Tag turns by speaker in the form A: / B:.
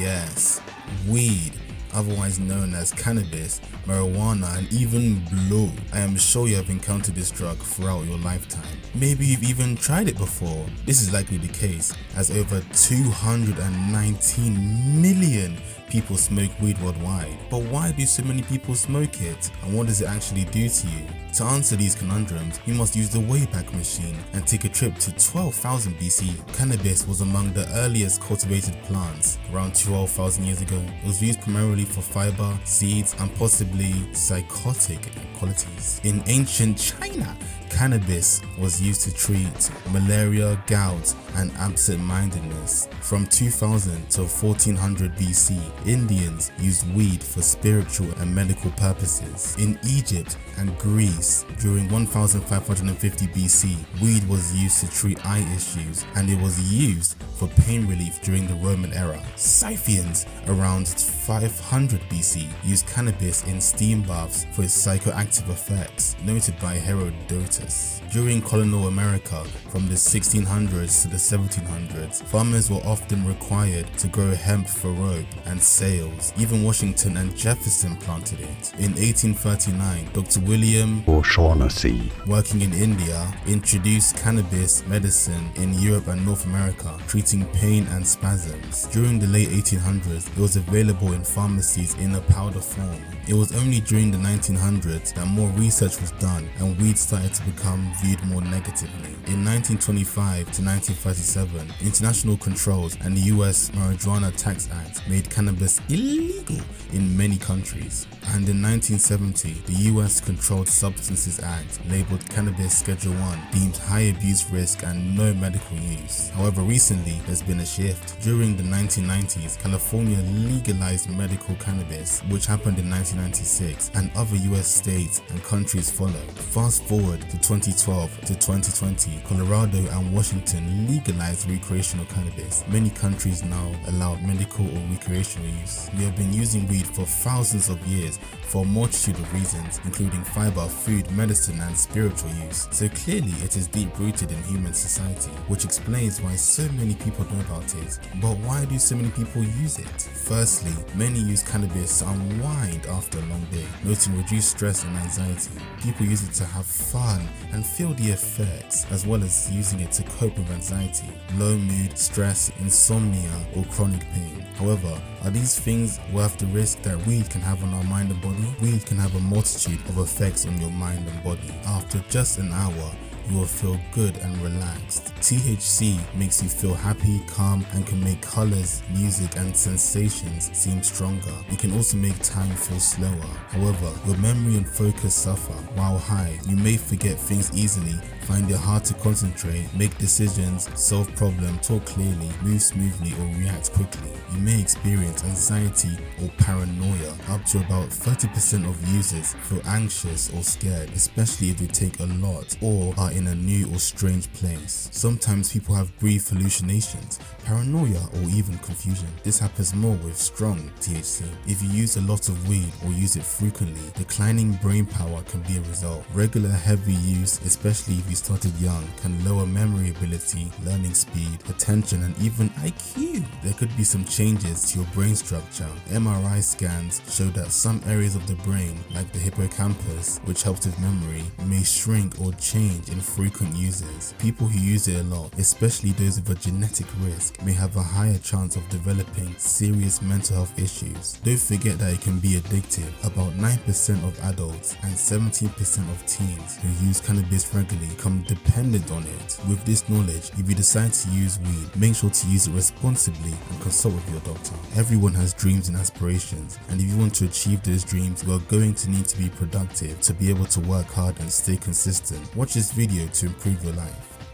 A: Yes, weed, otherwise known as cannabis, marijuana, and even blow. I am sure you have encountered this drug throughout your lifetime. Maybe you've even tried it before. This is likely the case, as over 219 million people smoke weed worldwide. But why do so many people smoke it, and what does it actually do to you? To answer these conundrums, we must use the Wayback Machine and take a trip to 12,000 BC. Cannabis was among the earliest cultivated plants. Around 12,000 years ago, it was used primarily for fiber, seeds, and possibly psychotic qualities. In ancient China, cannabis was used to treat malaria, gout, and absent-mindedness. From 2000 to 1400 BC, Indians used weed for spiritual and medical purposes. In Egypt and Greece, during 1550 BC, weed was used to treat eye issues, and it was used for pain relief during the Roman era. Scythians around 500 BC used cannabis in steam baths for its psychoactive effects, noted by Herodotus. During colonial America, from the 1600s to the 1700s, farmers were often required to grow hemp for rope and sails. Even Washington and Jefferson planted it. In 1839, Dr. William O'Shaughnessy, working in India, introduced cannabis medicine in Europe and North America, treating pain and spasms. During the late 1800s, it was available in pharmacies in a powder form. It was only during the 1900s that more research was done and weed started to become viewed more negatively. In 1925 to 1937, international controls and the US Marijuana Tax Act made cannabis illegal in many countries. And in 1970, the US Controlled Substances Act labeled cannabis Schedule 1, deemed high abuse risk and no medical use. However, recently there's been a shift. During the 1990s, California legalized medical cannabis, which happened in 1996, and other US states and countries followed. Fast forward to 2012 to 2020, Colorado and Washington legalized recreational cannabis. Many countries now allow medical or recreational use. We have been using weed for thousands of years for a multitude of reasons, including fiber, food, medicine, and spiritual use. So clearly it is deep rooted in human society, which explains why so many people know about it. But why do so many people use it? Firstly, many use cannabis to unwind after a long day, noting reduced stress and anxiety. People use it to have fun and feel the effects, as well as using it to cope with anxiety, low mood, stress, insomnia, or chronic pain. However, are these things worth the risk that weed can have on our mind and body? Weed can have a multitude of effects on your mind and body. After just an hour, you will feel good and relaxed. THC makes you feel happy, calm, and can make colors, music, and sensations seem stronger. It can also make time feel slower. However, your memory and focus suffer. While high, you may forget things easily, find it hard to concentrate, make decisions, solve problems, talk clearly, move smoothly, or react quickly. You may experience anxiety or paranoia. Up to about 30% of users feel anxious or scared, especially if they take a lot or are in a new or strange place. Sometimes people have brief hallucinations, paranoia, or even confusion. This happens more with strong THC. If you use a lot of weed or use it frequently, declining brain power can be a result. Regular heavy use, especially if you started young, can lower memory ability, learning speed, attention, and even IQ. There could be some changes to your brain structure. MRI scans show that some areas of the brain, like the hippocampus, which helps with memory, may shrink or change in frequent users. People who use it a lot, especially those with a genetic risk, may have a higher chance of developing serious mental health issues. Don't forget that it can be addictive. About 9% of adults and 17% of teens who use cannabis regularly become dependent on it. With this knowledge, if you decide to use weed, make sure to use it responsibly and consult with your doctor. Everyone has dreams and aspirations, and if you want to achieve those dreams, you are going to need to be productive to be able to work hard and stay consistent. Watch this video to improve your life.